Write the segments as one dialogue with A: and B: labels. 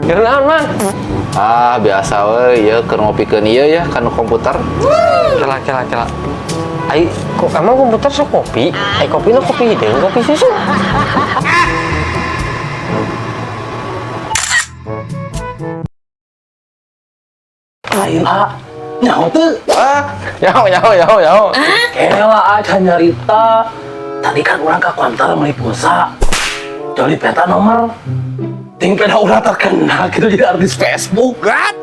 A: Kira man?
B: Ah, biasa we, ya keur ngopikeun ieu ya kana komputer.
A: Kela. Ai, kok emang komputer sok kopi? Ai kopi hideung, kopi susu.
C: Ayolah, nyaho tuh.
B: Nyaho.
C: Kela aja nyarita. Tadi kan orang ke kantor beli pulsa. Jadi peta nomor. Ting peda orang terkenal gitu jadi artis Facebook. What?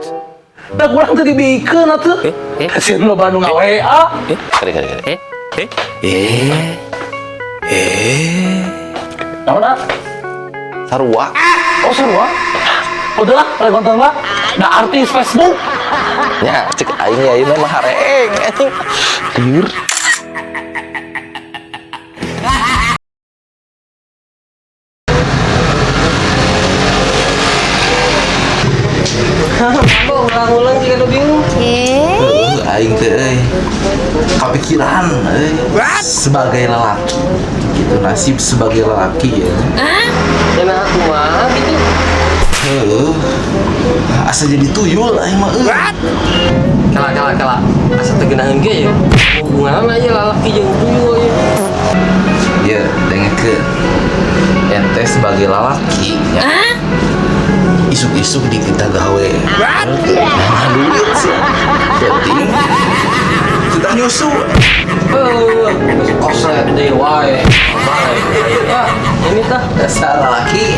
C: Nah kurang tadi bikin atuh. Kasian lo Bandung WA.
B: Kali.
C: Naon?
B: Sarua.
C: Oh sarua. Udahlah, kalau konten lah. Nah artis Facebook.
B: Nya, cek aing mah hareeng anjing. Liur.
A: Mau ulang-ulang jika ada bingung.
B: Aing teh euy. Kapikiran euy. Sebagai lelaki. Gitu nasib sebagai lelaki ya.
A: Jangan aku mah gitu.
B: Asa jadi tuyul aing mah euy.
A: Kala. Asa teu geunaheun ge ya. Hubungan aja lalaki jeung tuyul ya.
B: Ya, dengekeun. Ente sebagai lelaki ya. Isuk-isuk di kita gawe. Nah, duit sih. Penting. Kita nyusu.
A: Koslet deh, wae. Ini tah
B: Dasar lelaki.